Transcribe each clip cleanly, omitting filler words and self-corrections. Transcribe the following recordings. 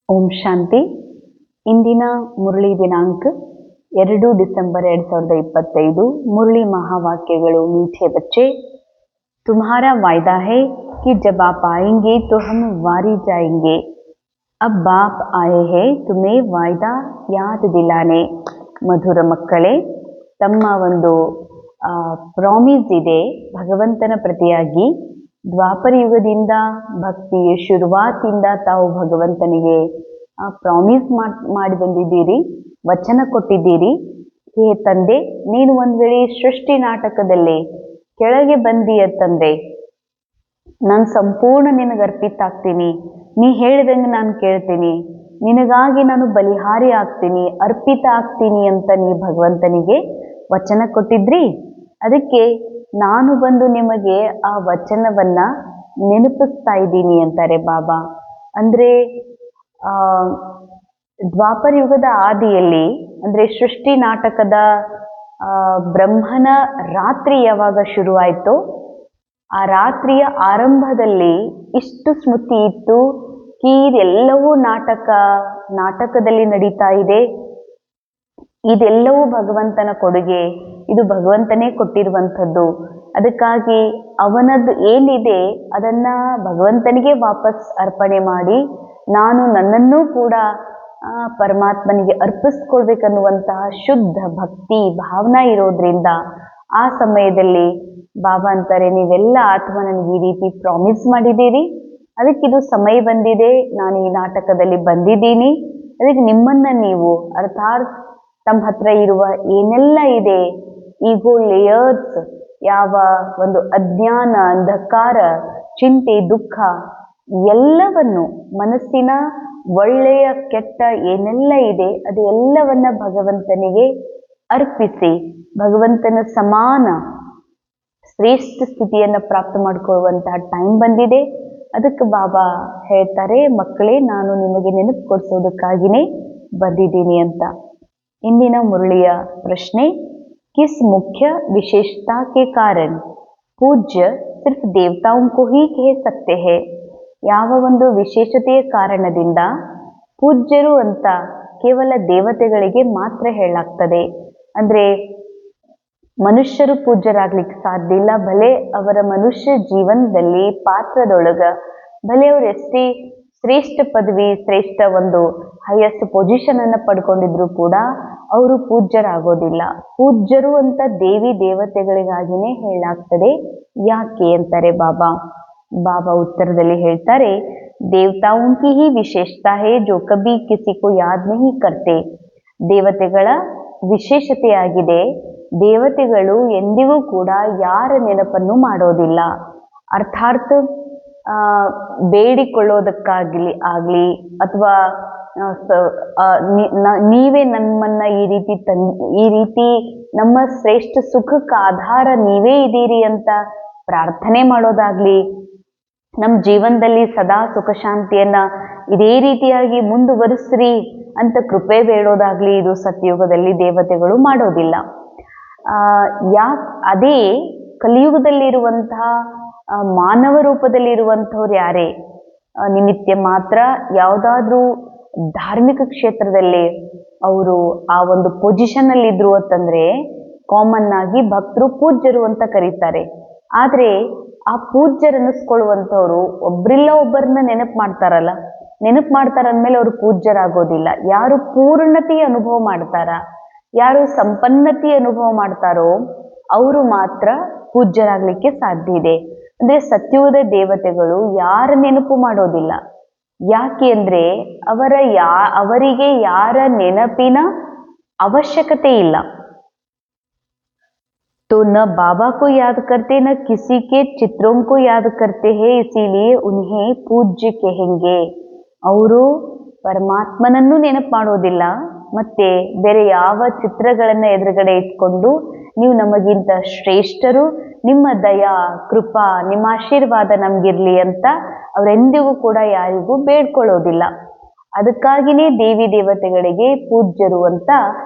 ಓಂ ಶಾಂತಿ. ಇಂದಿನ ಮುರಳಿ ದಿನಾಂಕ 2 ಡಿಸೆಂಬರ್ 2025. ಮುರಳಿ ಮಹಾವಾಕ್ಯಗಳು. मीठे बच्चे, तुम्हारा वायदा है कि जब आप आएंगे तो हम वारी जाएंगे. अब बाप आए हैं तुम्हें वायदा याद दिलाने. ಮಧುರ ಮಕ್ಕಳೇ, ತಮ್ಮ ಒಂದು ಪ್ರಾಮಿಸ್ ಇದೆ ಭಗವಂತನ ಪ್ರತಿಯಾಗಿ. ದ್ವಾಪರ ಯುಗದಿಂದ ಭಕ್ತಿಯ ಶುರುವಾತಿಂದ ತಾವು ಭಗವಂತನಿಗೆ ಪ್ರಾಮಿಸ್ ಮಾಡಿ ಬಂದಿದ್ದೀರಿ, ವಚನ ಕೊಟ್ಟಿದ್ದೀರಿ. ಹೇ ತಂದೆ, ನೀನು ಒಂದು ವೇಳೆ ಸೃಷ್ಟಿ ನಾಟಕದಲ್ಲಿ ಕೆಳಗೆ ಬಂದೀಯ ತಂದೆ, ನಾನು ಸಂಪೂರ್ಣ ನಿನಗೆ ಅರ್ಪಿತ ಆಗ್ತೀನಿ, ನೀ ಹೇಳಿದಂಗೆ ನಾನು ಕೇಳ್ತೀನಿ, ನಿನಗಾಗಿ ನಾನು ಬಲಿಹಾರಿ ಆಗ್ತೀನಿ, ಅರ್ಪಿತ ಆಗ್ತೀನಿ ಅಂತ ನೀ ಭಗವಂತನಿಗೆ ವಚನ ಕೊಟ್ಟಿದ್ರಿ. ಅದಕ್ಕೆ ನಾನು ಬಂದು ನಿಮಗೆ ಆ ವಚನವನ್ನ ನೆನಪಿಸ್ತಾ ಇದ್ದೀನಿ ಅಂತಾರೆ ಬಾಬಾ. ಅಂದ್ರೆ ದ್ವಾಪರ ಯುಗದ ಆದಿಯಲ್ಲಿ, ಅಂದ್ರೆ ಸೃಷ್ಟಿ ನಾಟಕದ ಬ್ರಹ್ಮನ ರಾತ್ರಿ ಯಾವಾಗ ಶುರುವಾಯಿತು, ಆ ರಾತ್ರಿಯ ಆರಂಭದಲ್ಲಿ ಇಷ್ಟು ಸ್ಮೃತಿ ಇತ್ತು ಕಿ ಇದೆಲ್ಲವೂ ನಾಟಕದಲ್ಲಿ ನಡೀತಾ ಇದೆ, ಇದೆಲ್ಲವೂ ಭಗವಂತನ ಕೊಡುಗೆ, ಇದು ಭಗವಂತನೇ ಕೊಟ್ಟಿರುವಂಥದ್ದು. ಅದಕ್ಕಾಗಿ ಅವನದ್ದು ಏನಿದೆ ಅದನ್ನ ಭಗವಂತನಿಗೆ ವಾಪಸ್ ಅರ್ಪಣೆ ಮಾಡಿ ನಾನು ನನ್ನನ್ನೂ ಕೂಡ ಪರಮಾತ್ಮನಿಗೆ ಅರ್ಪಿಸ್ಕೊಳ್ಬೇಕನ್ನುವಂತಹ ಶುದ್ಧ ಭಕ್ತಿ ಭಾವನಾ ಇರೋದ್ರಿಂದ ಆ ಸಮಯದಲ್ಲಿ ಬಾಬಾ ಅಂತಾರೆ, ನೀವೆಲ್ಲ ಆತ್ಮ ನನಗೆ ಈ ರೀತಿ ಪ್ರಾಮಿಸ್ ಮಾಡಿದ್ದೀರಿ, ಅದಕ್ಕಿದು ಸಮಯ ಬಂದಿದೆ, ನಾನು ಈ ನಾಟಕದಲ್ಲಿ ಬಂದಿದ್ದೀನಿ. ಅದಕ್ಕೆ ನಿಮ್ಮನ್ನ ನೀವು ಅರ್ಥಾತ್ ತಮ್ಮ ಹತ್ರ ಇರುವ ಏನೆಲ್ಲ ಇದೆ, ಈಗೋ ಲೇಯರ್ಸ್, ಯಾವ ಒಂದು ಅಜ್ಞಾನ, ಅಂಧಕಾರ, ಚಿಂತೆ, ದುಃಖ ಎಲ್ಲವನ್ನು, ಮನಸ್ಸಿನ ಒಳ್ಳೆಯ ಕೆಟ್ಟ ಏನೆಲ್ಲ ಇದೆ ಅದು ಎಲ್ಲವನ್ನ ಭಗವಂತನಿಗೆ ಅರ್ಪಿಸಿ ಭಗವಂತನ ಸಮಾನ ಶ್ರೇಷ್ಠ ಸ್ಥಿತಿಯನ್ನು ಪ್ರಾಪ್ತ ಮಾಡಿಕೊಳ್ಳುವಂತಹ ಟೈಮ್ ಬಂದಿದೆ. ಅದಕ್ಕೆ ಬಾಬಾ ಹೇಳ್ತಾರೆ, ಮಕ್ಕಳೇ, ನಾನು ನಿಮಗೆ ನೆನಪು ಕೊಡಿಸೋದಕ್ಕಾಗಿನೇ ಬಂದಿದ್ದೀನಿ ಅಂತ. ಇಂದಿನ ಮುರಳಿಯ ಪ್ರಶ್ನೆ, किस मुख्य विशेषता के कारण पूज्य सिर्फ देवताओं को ही कह सकते हैं. ಯಾವ ಒಂದು ವಿಶೇಷತೆಯ ಕಾರಣದಿಂದ ಪೂಜ್ಯರು ಅಂತ ಕೇವಲ ದೇವತೆಗಳಿಗೆ ಮಾತ್ರ ಹೇಳಲಾಗ್ತದೆ. ಅಂದ್ರೆ ಮನುಷ್ಯರು ಪೂಜ್ಯರಾಗ್ಲಿಕ್ಕೆ ಸಾಧ್ಯ ಇಲ್ಲ. ಭಲೆ ಅವರ ಮನುಷ್ಯ ಜೀವನದಲ್ಲಿ ಪಾತ್ರದೊಳಗ ಭಲೆ ಅವರು ಎಷ್ಟೇ ಶ್ರೇಷ್ಠ ಪದವಿ, ಶ್ರೇಷ್ಠ ಒಂದು ಹೈಯೆಸ್ಟ್ ಪೊಸಿಷನ್ ಅನ್ನ ಪಡ್ಕೊಂಡಿದ್ರು ಕೂಡ ಅವರು ಪೂಜ್ಯರಾಗೋದಿಲ್ಲ. ಪೂಜ್ಯರು ಅಂತ ದೇವಿ ದೇವತೆಗಳಿಗಾಗಿನೇ ಹೇಳಲಾಗ್ತದೆ. ಯಾಕೆ ಅಂತಾರೆ ಬಾಬಾ. ಬಾಬಾ ಉತ್ತರದಲ್ಲಿ ಹೇಳ್ತಾರೆ, ದೇವತಾओं की ही विशेषता है जो कभी किसी को याद नहीं करते. ದೇವತೆಗಳ ವಿಶೇಷತೆಯಾಗಿದೆ, ದೇವತೆಗಳು ಎಂದಿಗೂ ಕೂಡ ಯಾರ ನೆನಪನ್ನು ಮಾಡೋದಿಲ್ಲ. ಅರ್ಥಾತ್ ಬೇಡಿಕೊಳ್ಳೋದಕ್ಕಾಗ್ಲಿ ಅಥವಾ ನೀವೇ ನಮ್ಮನ್ನ ಈ ರೀತಿ ನಮ್ಮ ಶ್ರೇಷ್ಠ ಸುಖಕ್ಕೆ ಆಧಾರ ನೀವೇ ಇದ್ದೀರಿ ಅಂತ ಪ್ರಾರ್ಥನೆ ಮಾಡೋದಾಗ್ಲಿ, ನಮ್ಮ ಜೀವನದಲ್ಲಿ ಸದಾ ಸುಖ ಶಾಂತಿಯನ್ನ ಇದೇ ರೀತಿಯಾಗಿ ಮುಂದುವರಿಸ್ರಿ ಅಂತ ಕೃಪೆ ಬೇಡೋದಾಗ್ಲಿ, ಇದು ಸತ್ಯುಗದಲ್ಲಿ ದೇವತೆಗಳು ಮಾಡೋದಿಲ್ಲ. ಅದೇ ಕಲಿಯುಗದಲ್ಲಿರುವಂತಹ ಮಾನವ ರೂಪದಲ್ಲಿರುವಂಥವ್ರು ಯಾರೇ ನಿಮಿತ್ತ ಮಾತ್ರ ಯಾವುದಾದ್ರೂ ಧಾರ್ಮಿಕ ಕ್ಷೇತ್ರದಲ್ಲಿ ಅವರು ಆ ಒಂದು ಪೊಸಿಷನ್ ಅಲ್ಲಿ ಇದ್ರು ಅಂತಂದ್ರೆ ಕಾಮನ್ ಆಗಿ ಭಕ್ತರು ಪೂಜ್ಯರು ಅಂತ ಕರೀತಾರೆ. ಆದ್ರೆ ಆ ಪೂಜ್ಯರನ್ನಿಸ್ಕೊಳ್ಳುವಂಥವ್ರು ಒಬ್ರಿಲ್ಲ ಒಬ್ಬರನ್ನ ನೆನಪು ಮಾಡ್ತಾರಂದ್ಮೇಲೆ ಅವರು ಪೂಜ್ಯರಾಗೋದಿಲ್ಲ. ಯಾರು ಪೂರ್ಣತೆಯ ಅನುಭವ ಮಾಡ್ತಾರ, ಯಾರು ಸಂಪನ್ನತೆಯ ಅನುಭವ ಮಾಡ್ತಾರೋ ಅವರು ಮಾತ್ರ ಪೂಜ್ಯರಾಗ್ಲಿಕ್ಕೆ ಸಾಧ್ಯ ಇದೆ. ಅಂದ್ರೆ ಸತ್ಯುಗದ ದೇವತೆಗಳು ಯಾರ ನೆನಪು ಮಾಡೋದಿಲ್ಲ. ಯಾಕೆ ಅಂದ್ರೆ ಅವರಿಗೆ ಯಾರ ನೆನಪಿನ ಅವಶ್ಯಕತೆ ಇಲ್ಲ. तो न बाबा को याद करते न किसी के चित्रों को याद करते हैं, इसीलिए उन्हें पूज्य कहेंगे. ಅವರು ಪರಮಾತ್ಮನನ್ನು ನೆನಪು ಮಾಡೋದಿಲ್ಲ, ಮತ್ತೆ ಬೇರೆ ಯಾವ ಚಿತ್ರಗಳನ್ನ ಎದುರುಗಡೆ ಇಟ್ಕೊಂಡು ನೀವು ನಮಗಿಂತ ಶ್ರೇಷ್ಠರು, ನಿಮ್ಮ ದಯಾ ಕೃಪಾ ನಿಮ್ಮ ಆಶೀರ್ವಾದ ನಮ್ಗಿರ್ಲಿ ಅಂತ ಅವರೆಂದಿಗೂ ಕೂಡ ಯಾರಿಗೂ ಬೇಡ್ಕೊಳ್ಳೋದಿಲ್ಲ. ಅದಕ್ಕಾಗಿನೇ ದೇವಿ ದೇವತೆಗಳಿಗೆ ಪೂಜ್ಯರು ಅಂತ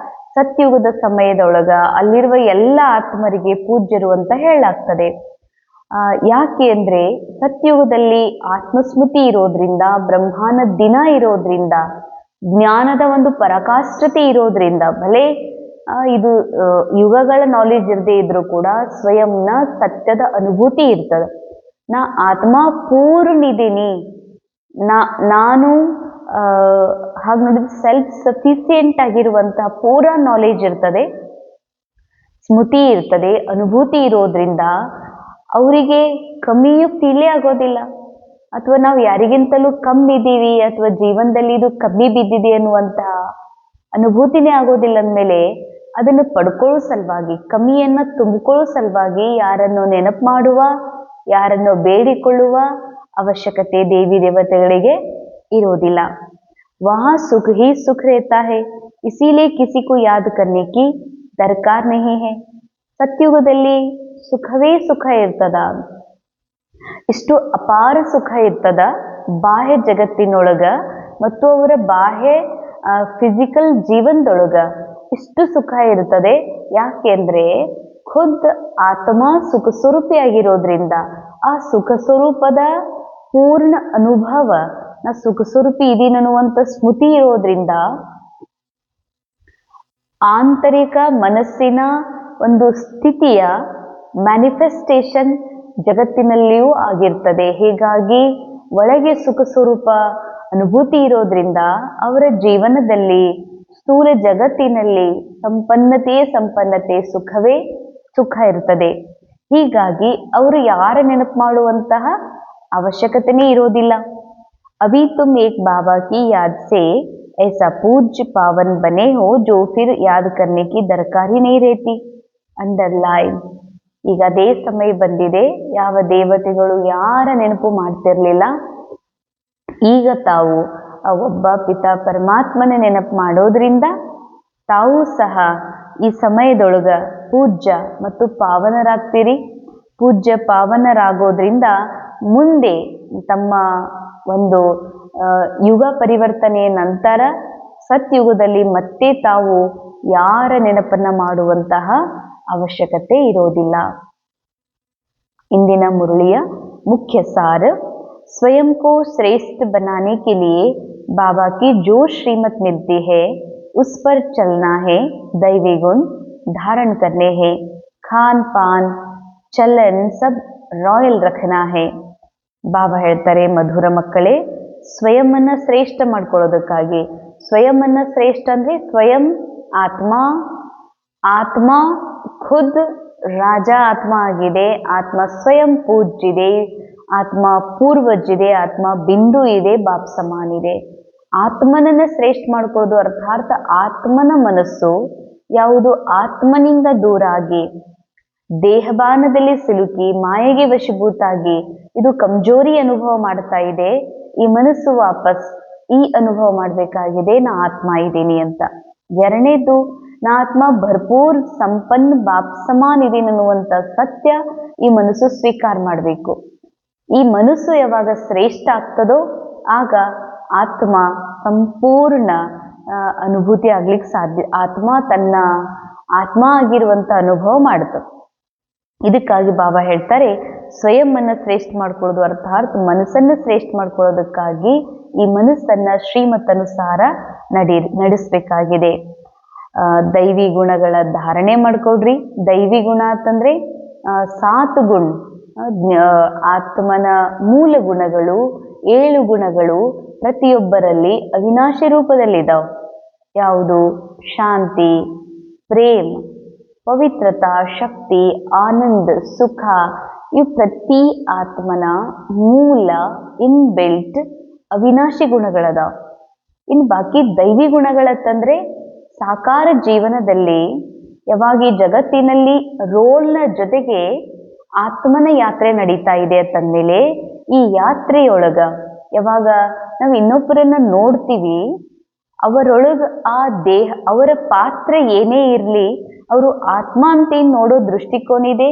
ಸತ್ಯುಗದ ಸಮಯದೊಳಗ ಅಲ್ಲಿರುವ ಎಲ್ಲ ಆತ್ಮರಿಗೆ ಪೂಜ್ಯರು ಅಂತ ಹೇಳಲಾಗ್ತದೆ. ಯಾಕೆ ಅಂದರೆ ಸತ್ಯುಗದಲ್ಲಿ ಆತ್ಮಸ್ಮೃತಿ ಇರೋದ್ರಿಂದ, ಬ್ರಹ್ಮಾನ ದಿನ ಇರೋದ್ರಿಂದ, ಜ್ಞಾನದ ಒಂದು ಪರಾಕಾಷ್ಠತೆ ಇರೋದ್ರಿಂದ, ಭಲೆ ಇದು ಯುಗಗಳ ನಾಲೆಜ್ ಇರದೇ ಇದ್ರೂ ಕೂಡ ಸ್ವಯಂನ ಸತ್ಯದ ಅನುಭೂತಿ ಇರ್ತದೆ. ನಾ ಆತ್ಮ ಪೂರ್ಣಿದ್ದೀನಿ, ನಾನು ಹಾಗೆ ನೋಡಿದ್ರೆ ಸೆಲ್ಫ್ ಸಫಿಸಿಯೆಂಟ್ ಆಗಿರುವಂತಹ ಪೂರಾ ನಾಲೆಜ್ ಇರ್ತದೆ, ಸ್ಮೃತಿ ಇರ್ತದೆ, ಅನುಭೂತಿ ಇರೋದ್ರಿಂದ ಅವರಿಗೆ ಕಮ್ಮಿಯೂ ಫೀಲೇ ಆಗೋದಿಲ್ಲ. ಅಥವಾ ನಾವು ಯಾರಿಗಿಂತಲೂ ಕಮ್ಮಿ ಇದ್ದೀವಿ ಅಥವಾ ಜೀವನದಲ್ಲಿ ಇದು ಕಮ್ಮಿ ಬಿದ್ದಿದೆ ಅನ್ನುವಂತಹ ಅನುಭೂತಿನೇ ಆಗೋದಿಲ್ಲ ಅಂದಮೇಲೆ ಅದನ್ನು ಪಡ್ಕೊಳ್ಳೋ ಸಲುವಾಗಿ, ಕಮ್ಮಿಯನ್ನು ತುಂಬಿಕೊಳ್ಳೋ ಸಲುವಾಗಿ ಯಾರನ್ನು ನೆನಪು ಮಾಡುವ, ಯಾರನ್ನು ಬೇಡಿಕೊಳ್ಳುವ ಅವಶ್ಯಕತೆ ದೇವಿ ದೇವತೆಗಳಿಗೆ ಇರೋದಿಲ್ಲ. ವಹಾ ಸುಖ ಹಿ ಸುಖ रहता है, इसीलिए किसी को याद करने की दरकार नहीं है. ಸತ್ಯುಗದಲ್ಲಿ ಸುಖವೇ ಸುಖ ಇರ್ತದ, ಇಷ್ಟು ಅಪಾರ ಸುಖ ಇರ್ತದ ಬಾಹ್ಯ ಜಗತ್ತಿನೊಳಗ ಮತ್ತು ಅವರ ಬಾಹ್ಯ ಫಿಸಿಕಲ್ ಜೀವನದೊಳಗ ಇಷ್ಟು ಸುಖ ಇರ್ತದೆ. ಯಾಕೆ ಅಂದರೆ ಖುದ್ ಆತ್ಮ ಸುಖ ಸ್ವರೂಪಿಯಾಗಿರೋದ್ರಿಂದ, ಆ ಸುಖ ಸ್ವರೂಪದ ಪೂರ್ಣ ಅನುಭವ, ನಾ ಸುಖ ಸ್ವರೂಪಿ ಇದೀನನ್ನುವಂಥ ಸ್ಮೃತಿ ಇರೋದ್ರಿಂದ ಆಂತರಿಕ ಮನಸ್ಸಿನ ಒಂದು ಸ್ಥಿತಿಯ ಮ್ಯಾನಿಫೆಸ್ಟೇಷನ್ ಜಗತ್ತಿನಲ್ಲಿಯೂ ಆಗಿರ್ತದೆ. ಹೀಗಾಗಿ ಒಳಗೆ ಸುಖ ಸ್ವರೂಪ ಅನುಭೂತಿ ಇರೋದ್ರಿಂದ ಅವರ ಜೀವನದಲ್ಲಿ ಸ್ಥೂಲ ಜಗತ್ತಿನಲ್ಲಿ ಸಂಪನ್ನತೆ ಸುಖವೇ ಸುಖ ಇರ್ತದೆ. ಹೀಗಾಗಿ ಅವರು ಯಾರ ನೆನಪು ಮಾಡುವಂತಹ ಅವಶ್ಯಕತೆನೇ ಇರೋದಿಲ್ಲ. अभी तुम एक बाबा की याद से ऐसा पूज्य पावन बने हो जो फिर याद करने की दरकार ही नहीं रहती. ಅಂಡರ್ಲೈನ್. ಈಗ ಅದೇ ಸಮಯ ಬಂದಿದೆ, ಯಾವ ದೇವತೆಗಳು ಯಾರ ನೆನಪು ಮಾಡ್ತಿರ್ಲಿಲ್ಲ, ಈಗ ತಾವು ಒಬ್ಬ ಪಿತಾ ಪರಮಾತ್ಮನ ನೆನಪು ಮಾಡೋದ್ರಿಂದ ತಾವು ಸಹ ಈ ಸಮಯದೊಳಗ ಪೂಜ್ಯ ಮತ್ತು ಪಾವನರಾಗ್ತೀರಿ. ಪೂಜ್ಯ ಪಾವನರಾಗೋದ್ರಿಂದ ಮುಂದೆ ತಮ್ಮ ಒಂದು ಯುಗ ಪರಿವರ್ತನೆಯ ನಂತರ ಸತ್ಯುಗದಲ್ಲಿ ಮತ್ತೆ ತಾವು ಯಾರ ನೆನಪನ್ನ ಮಾಡುವಂತಹ ಅವಶ್ಯಕತೆ ಇರೋದಿಲ್ಲ. ಇಂದಿನ ಮುರಳಿಯ ಮುಖ್ಯ ಸಾರ, स्वयं को श्रेष्ठ बनाने के लिए बाबा की जो श्रीमत मिलती है उस पर चलना है, दैवी गुण धारण करने हैं, खान पान चलन सब रॉयल रखना है. ಬಾಬಾ ಹೇಳ್ತಾರೆ, ಮಧುರ ಮಕ್ಕಳೇ, ಸ್ವಯಂನ ಶ್ರೇಷ್ಠ ಮಾಡ್ಕೊಳ್ಳೋದಕ್ಕಾಗಿ, ಸ್ವಯಂನ ಶ್ರೇಷ್ಠ ಅಂದರೆ ಸ್ವಯಂ ಆತ್ಮ ಖುದ್ ರಾಜ ಆತ್ಮ ಆಗಿದೆ, ಆತ್ಮ ಸ್ವಯಂ ಪೂಜ್ಯಿದೆ, ಆತ್ಮ ಪೂರ್ವಜ್ಜಿದೆ, ಆತ್ಮ ಬಿಂದು ಇದೆ, ಬಾಪ್ ಸಮಾನ್ ಇದೆ. ಆತ್ಮನನ್ನ ಶ್ರೇಷ್ಠ ಮಾಡ್ಕೊಳ್ಳೋದು ಅರ್ಥಾತ್ ಆತ್ಮನ ಮನಸ್ಸು ಯಾವುದು ಆತ್ಮನಿಂದ ದೂರ ಆಗಿ ದೇಹಬಾನದಲ್ಲಿ ಸಿಲುಕಿ ಮಾಯೆಗೆ ವಶೀಭೂತಾಗಿ ಇದು ಕಮ್ಜೋರಿ ಅನುಭವ ಮಾಡ್ತಾ ಇದೆ. ಈ ಮನಸ್ಸು ವಾಪಸ್ ಈ ಅನುಭವ ಮಾಡಬೇಕಾಗಿದೆ, ನಾ ಆತ್ಮ ಇದ್ದೀನಿ ಅಂತ. ಎರಡನೇದು, ನಾ ಆತ್ಮ ಭರ್ಪೂರ್ ಸಂಪನ್ನ ಬಾಪ್ ಸಮಾನ್ ಇದೀನಿ ಅನ್ನುವಂಥ ಸತ್ಯ ಈ ಮನಸ್ಸು ಸ್ವೀಕಾರ ಮಾಡಬೇಕು. ಈ ಮನಸ್ಸು ಯಾವಾಗ ಶ್ರೇಷ್ಠ ಆಗ್ತದೋ ಆಗ ಆತ್ಮ ಸಂಪೂರ್ಣ ಅನುಭೂತಿ ಆಗ್ಲಿಕ್ಕೆ ಸಾಧ್ಯ. ಆತ್ಮ ತನ್ನ ಆತ್ಮ ಆಗಿರುವಂಥ ಅನುಭವ ಮಾಡುತ್ತೆ. ಇದಕ್ಕಾಗಿ ಬಾಬಾ ಹೇಳ್ತಾರೆ, ಸ್ವಯಂನ ಶ್ರೇಷ್ಠ ಮಾಡ್ಕೊಳ್ಳೋದು ಅರ್ಥಾತ್ ಮನಸ್ಸನ್ನು ಶ್ರೇಷ್ಠ ಮಾಡ್ಕೊಳ್ಳೋದಕ್ಕಾಗಿ ಈ ಮನಸ್ಸನ್ನ ಶ್ರೀಮತನುಸಾರ ನಡೆಸಬೇಕಾಗಿದೆ. ದೈವಿ ಗುಣಗಳ ಧಾರಣೆ ಮಾಡ್ಕೊಳ್ರಿ. ದೈವಿ ಗುಣ ಅಂತಂದ್ರೆ 7 ಗುಣ, ಆತ್ಮನ ಮೂಲ ಗುಣಗಳು 7 ಗುಣಗಳು ಪ್ರತಿಯೊಬ್ಬರಲ್ಲಿ ಅವಿನಾಶಿ ರೂಪದಲ್ಲಿದ್ದಾವೆ. ಯಾವುದು? ಶಾಂತಿ, ಪ್ರೇಮ, ಪವಿತ್ರತಾ, ಶಕ್ತಿ, ಆನಂದ, ಸುಖ, ಇವು ಪ್ರತಿ ಆತ್ಮನ ಮೂಲ ಇನ್ಬಿಲ್ಟ್ ಅವಿನಾಶಿ ಗುಣಗಳದಾವ. ಇನ್ನು ಬಾಕಿ ದೈವಿ ಗುಣಗಳಂತಂದ್ರೆ ಸಾಕಾರ ಜೀವನದಲ್ಲಿ ಯಾವಾಗ ಈ ಜಗತ್ತಿನಲ್ಲಿ ರೋಲ್ನ ಜೊತೆಗೆ ಆತ್ಮನ ಯಾತ್ರೆ ನಡೀತಾ ಇದೆ ಅಂತಂದ್ಮೇಲೆ ಈ ಯಾತ್ರೆಯೊಳಗ ಯಾವಾಗ ನಾವು ಇನ್ನೊಬ್ಬರನ್ನ ನೋಡ್ತೀವಿ, ಅವರೊಳಗ ಆ ದೇಹ ಅವರ ಪಾತ್ರ ಏನೇ ಇರಲಿ, ಅವರು ಆತ್ಮ ಅಂತ ಏನ್ ನೋಡೋ ದೃಷ್ಟಿಕೋನ ಇದೆ,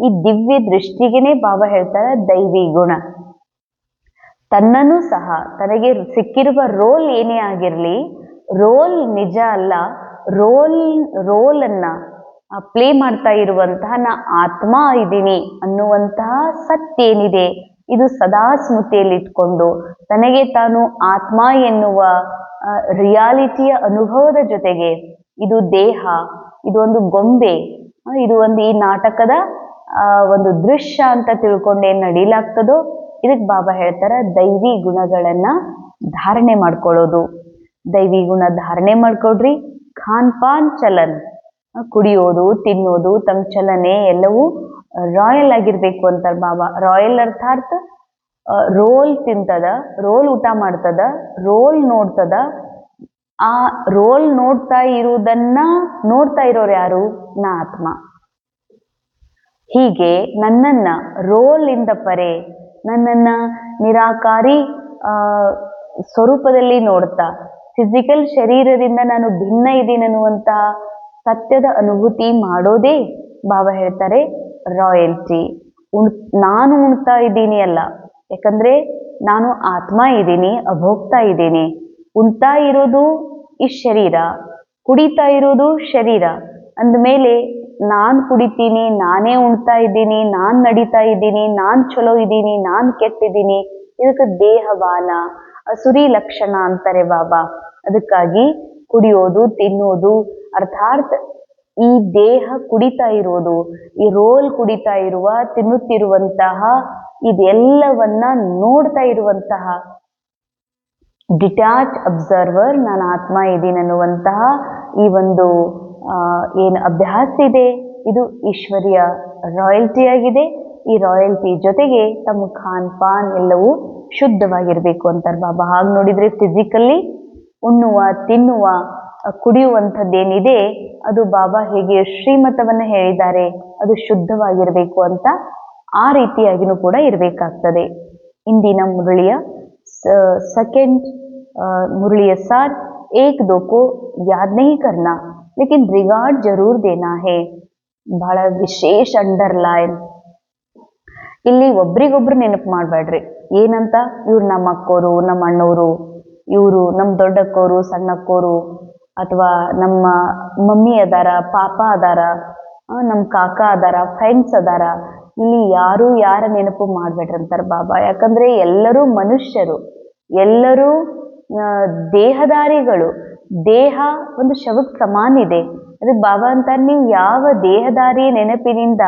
ಈ ದಿವ್ಯ ದೃಷ್ಟಿಗೆನೆ ಬಾಬಾ ಹೇಳ್ತಾರೆ ದೈವಿ ಗುಣ. ತನ್ನನ್ನು ಸಹ ತನಗೆ ಸಿಕ್ಕಿರುವ ರೋಲ್ ಏನೇ ಆಗಿರಲಿ, ರೋಲ್ ನಿಜ ಅಲ್ಲ, ರೋಲನ್ನ ಪ್ಲೇ ಮಾಡ್ತಾ ಇರುವಂತಹ ನಾ ಆತ್ಮ ಇದ್ದೀನಿ ಅನ್ನುವಂತಹ ಸತ್ಯ ಏನಿದೆ ಇದು ಸದಾ ಸ್ಮೃತಿಯಲ್ಲಿ ಇಟ್ಕೊಂಡು ತನಗೆ ತಾನು ಆತ್ಮ ಎನ್ನುವ ರಿಯಾಲಿಟಿಯ ಅನುಭವದ ಜೊತೆಗೆ ಇದು ದೇಹ, ಇದು ಒಂದು ಗೊಂಬೆ, ಇದು ಒಂದು ಈ ನಾಟಕದ ಒಂದು ದೃಶ್ಯ ಅಂತ ತಿಳ್ಕೊಂಡು ಏನ್ ನಡೀಲಾಗ್ತದೋ ಇದಕ್ ಬಾಬಾ ಹೇಳ್ತಾರ ದೈವಿ ಗುಣಗಳನ್ನ ಧಾರಣೆ ಮಾಡ್ಕೊಳ್ಳೋದು. ದೈವಿ ಗುಣ ಧಾರಣೆ ಮಾಡ್ಕೊಡ್ರಿ. ಖಾನ್ ಪಾನ್ ಚಲನ್, ಕುಡಿಯೋದು ತಿನ್ನೋದು ತಮ್ಮ ಚಲನೆ ಎಲ್ಲವೂ ರಾಯಲ್ ಆಗಿರ್ಬೇಕು ಅಂತಾರ ಬಾಬಾ. ರಾಯಲ್ ಅರ್ಥಾತ್ ರೋಲ್ ತಿಂತದ, ರೋಲ್ ಊಟ ಮಾಡ್ತದ, ರೋಲ್ ನೋಡ್ತದ. ಆ ರೋಲ್ ನೋಡ್ತಾ ಇರುವುದನ್ನ ನೋಡ್ತಾ ಇರೋರು ಯಾರು? ನಾ ಆತ್ಮ. ಹೀಗೆ ನನ್ನನ್ನ ರೋಲ್ ಇಂದ ಪರೆ, ನನ್ನನ್ನ ನಿರಾಕಾರಿ ಸ್ವರೂಪದಲ್ಲಿ ನೋಡ್ತಾ ಫಿಸಿಕಲ್ ಶರೀರದಿಂದ ನಾನು ಭಿನ್ನ ಇದ್ದೀನಿ ಅನ್ನುವಂತ ಸತ್ಯದ ಅನುಭೂತಿ ಮಾಡೋದೇ ಬಾಬಾ ಹೇಳ್ತಾರೆ ರಾಯಲ್ಟಿ. ನಾನು ಉಣ್ತಾ ಇದ್ದೀನಿ ಅಲ್ಲ, ಯಾಕಂದ್ರೆ ನಾನು ಆತ್ಮ ಇದ್ದೀನಿ, ಅಭೋಗ್ತಾ ಇದ್ದೀನಿ. ಉಣ್ತಾ ಇರೋದು ಈ ಶರೀರ, ಕುಡಿತಾ ಇರೋದು ಶರೀರ ಅಂದಮೇಲೆ ನಾನ್ ಕುಡಿತೀನಿ, ನಾನೇ ಉಣ್ತಾ ಇದ್ದೀನಿ, ನಾನ್ ನಡೀತಾ ಇದ್ದೀನಿ, ನಾನ್ ಚಲೋ ಇದ್ದೀನಿ, ನಾನ್ ಕೆಟ್ಟಿದ್ದೀನಿ, ಇದಕ್ಕೆ ದೇಹವಾನ ಅಸುರಿ ಲಕ್ಷಣ ಅಂತಾರೆ ಬಾಬಾ. ಅದಕ್ಕಾಗಿ ಕುಡಿಯೋದು ತಿನ್ನೋದು ಅರ್ಥಾತ್ ಈ ದೇಹ ಕುಡಿತಾ ಇರೋದು, ಈ ರೋಲ್ ಕುಡಿತಾ ಇರುವ ತಿನ್ನುತ್ತಿರುವಂತಹ ಇದೆಲ್ಲವನ್ನ ನೋಡ್ತಾ ಇರುವಂತಹ ಡಿಟ್ಯಾಚ್ ಅಬ್ಸರ್ವರ್ ನಾನು ಆತ್ಮ ಇದ್ದೀನಿ ಅನ್ನುವಂತಹ ಈ ಒಂದು ಏನು ಅಭ್ಯಾಸ ಇದೆ ಇದು ಈಶ್ವರಿಯ ರಾಯಲ್ಟಿ ಆಗಿದೆ. ಈ ರಾಯಲ್ಟಿ ಜೊತೆಗೆ ತಮ್ಮ ಖಾನ್ ಪಾನ್ ಎಲ್ಲವೂ ಶುದ್ಧವಾಗಿರ್ಬೇಕು ಅಂತಾರೆ ಬಾಬಾ. ಹಾಗೆ ನೋಡಿದ್ರೆ ಫಿಸಿಕಲಿ ಉಣ್ಣುವ ತಿನ್ನುವ ಕುಡಿಯುವಂಥದ್ದೇನಿದೆ ಅದು ಬಾಬಾ ಹೇಗೆ ಶ್ರೀಮತವನ್ನ ಹೇಳಿದ್ದಾರೆ ಅದು ಶುದ್ಧವಾಗಿರ್ಬೇಕು ಅಂತ ಆ ರೀತಿಯಾಗಿನೂ ಕೂಡ ಇರಬೇಕಾಗ್ತದೆ. ಇಂದಿನ ಮುರಳಿಯ ಸೆಕೆಂಡ್ मुरली सार एक दो को याद नहीं करना लेकिन रिगार्ड जरूर देना है. ಬಹಳ ವಿಶೇಷ ಅಂಡರ್ಲೈನ್. ಇಲ್ಲಿ ಒಬ್ರಿಗೊಬ್ರು ನೆನಪು ಮಾಡ್ಬೇಡ್ರಿ. ಏನಂತ? ಇವ್ರು ನಮ್ಮ ಅಕ್ಕೋರು, ನಮ್ಮ ಅಣ್ಣೋರು, ಇವರು ನಮ್ಮ ದೊಡ್ಡಕ್ಕೋರು, ಸಣ್ಣಕ್ಕೋರು, ಅಥವಾ ನಮ್ಮ ಮಮ್ಮಿ ಅದಾರ, ಪಾಪ ಅದಾರ, ನಮ್ಮ ಕಾಕ ಅದಾರ, ಫ್ರೆಂಡ್ಸ್ ಅದಾರ. ಇಲ್ಲಿ ಯಾರು ಯಾರ ನೆನಪು ಮಾಡ್ಬೇಡ್ರಿ ಅಂತಾರ ಬಾಬಾ. ಯಾಕಂದ್ರೆ ಎಲ್ಲರೂ ಮನುಷ್ಯರು, ಎಲ್ಲರೂ ದೇಹದಾರಿಗಳು. ದೇಹ ಒಂದು ಶವಕ್ಕೆ ಸಮಾನ ಇದೆ. ಅದಕ್ಕೆ ಬಾಬಾ ಅಂತಾರೆ ನೀವು ಯಾವ ದೇಹದಾರಿ ನೆನಪಿನಿಂದ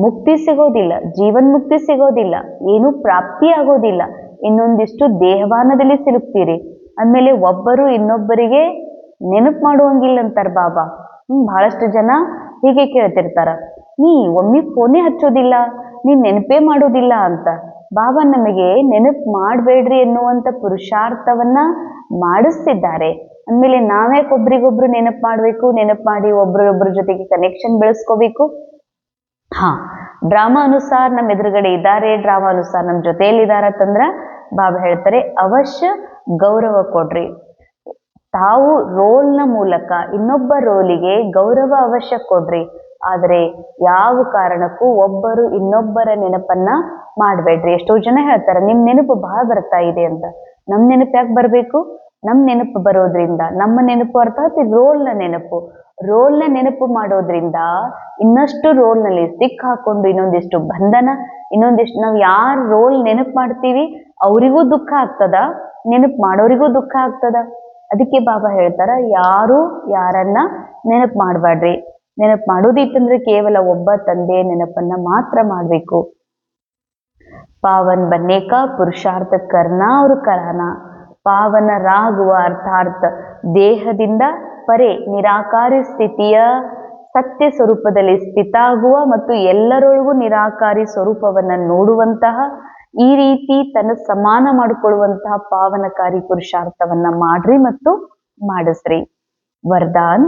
ಮುಕ್ತಿ ಸಿಗೋದಿಲ್ಲ, ಜೀವನ್ ಮುಕ್ತಿ ಸಿಗೋದಿಲ್ಲ, ಏನೂ ಪ್ರಾಪ್ತಿ ಆಗೋದಿಲ್ಲ, ಇನ್ನೊಂದಿಷ್ಟು ದೇಹವಾನದಲ್ಲಿ ಸಿಲುಕ್ತೀರಿ. ಅಂದಮೇಲೆ ಒಬ್ಬರು ಇನ್ನೊಬ್ಬರಿಗೆ ನೆನಪು ಮಾಡುವಂಗಿಲ್ಲ ಅಂತಾರ ಬಾಬಾ. ಬಹಳಷ್ಟು ಜನ ಹೀಗೆ ಕೇಳ್ತಿರ್ತಾರ, ನೀ ಒಮ್ಮೆ ಫೋನೇ ಹಚ್ಚೋದಿಲ್ಲ, ನೀನ್ ನೆನಪೇ ಮಾಡೋದಿಲ್ಲ ಅಂತ. ಬಾಬಾ ನಮಗೆ ನೆನಪು ಮಾಡಬೇಡ್ರಿ ಎನ್ನುವಂತ ಪುರುಷಾರ್ಥವನ್ನ ಮಾಡಿಸ್ತಿದ್ದಾರೆ. ಅಂದಮೇಲೆ ನಾವ್ಯಾಕೆ ಒಬ್ರಿಗೊಬ್ರು ನೆನಪು ಮಾಡ್ಬೇಕು? ನೆನಪು ಮಾಡಿ ಒಬ್ರೊಬ್ಬರ ಜೊತೆಗೆ ಕನೆಕ್ಷನ್ ಬೆಳೆಸ್ಕೋಬೇಕು. ಡ್ರಾಮಾ ಅನುಸಾರ ನಮ್ಮ ಎದುರುಗಡೆ ಇದ್ದಾರೆ, ಡ್ರಾಮಾ ಅನುಸಾರ ನಮ್ಮ ಜೊತೆಯಲ್ಲಿದ್ದಾರೆ ಅಂತಂದ್ರ ಬಾಬಾ ಹೇಳ್ತಾರೆ ಅವಶ್ಯ ಗೌರವ ಕೊಡ್ರಿ. ತಾವು ರೋಲ್ನ ಮೂಲಕ ಇನ್ನೊಬ್ಬ ರೋಲಿಗೆ ಗೌರವ ಅವಶ್ಯ ಕೊಡ್ರಿ. ಆದರೆ ಯಾವ ಕಾರಣಕ್ಕೂ ಒಬ್ಬರು ಇನ್ನೊಬ್ಬರ ನೆನಪನ್ನ ಮಾಡಬೇಡ್ರಿ. ಎಷ್ಟೋ ಜನ ಹೇಳ್ತಾರೆ ನಿಮ್ ನೆನಪು ಬಹಳ ಬರ್ತಾ ಇದೆ ಅಂತ. ನಮ್ ನೆನಪು ಯಾಕೆ ಬರಬೇಕು? ನಮ್ ನೆನಪು ಬರೋದ್ರಿಂದ, ನಮ್ಮ ನೆನಪು ಅರ್ಥಾತ್ ರೋಲ್ನ ನೆನಪು, ರೋಲ್ನ ನೆನಪು ಮಾಡೋದ್ರಿಂದ ಇನ್ನಷ್ಟು ರೋಲ್ನಲ್ಲಿ ಸಿಕ್ ಹಾಕೊಂಡು ಇನ್ನೊಂದಿಷ್ಟು ಬಂಧನ, ಇನ್ನೊಂದಿಷ್ಟು ನಾವು ಯಾರು ರೋಲ್ ನೆನಪು ಮಾಡ್ತೀವಿ ಅವರಿಗೂ ದುಃಖ ಆಗ್ತದ, ನೆನಪು ಮಾಡೋರಿಗೂ ದುಃಖ ಆಗ್ತದ. ಅದಕ್ಕೆ ಬಾಬಾ ಹೇಳ್ತಾರ ಯಾರು ಯಾರನ್ನ ನೆನಪು ಮಾಡಬೇಡ್ರಿ. ನೆನಪು ಮಾಡೋದಿತ್ತಂದ್ರೆ ಕೇವಲ ಒಬ್ಬ ತಂದೆಯ ನೆನಪನ್ನ ಮಾತ್ರ ಮಾಡಬೇಕು. ಪಾವನ್ ಬನ್ನೇಕ ಪುರುಷಾರ್ಥ ಕರ್ನಾ ಅವ್ರ ಕರಾನ. ಪಾವನರಾಗುವ ಅರ್ಥಾತ್ ದೇಹದಿಂದ ಪರೆ ನಿರಾಕಾರಿ ಸ್ಥಿತಿಯ ಸತ್ಯ ಸ್ವರೂಪದಲ್ಲಿ ಸ್ಥಿತ ಆಗುವ ಮತ್ತು ಎಲ್ಲರೊಳಗೂ ನಿರಾಕಾರಿ ಸ್ವರೂಪವನ್ನ ನೋಡುವಂತಹ, ಈ ರೀತಿ ತನ್ನ ಸಮಾನ ಮಾಡಿಕೊಳ್ಳುವಂತಹ ಪಾವನಕಾರಿ ಪುರುಷಾರ್ಥವನ್ನ ಮಾಡ್ರಿ ಮತ್ತು ಮಾಡಿಸ್ರಿ. वरदान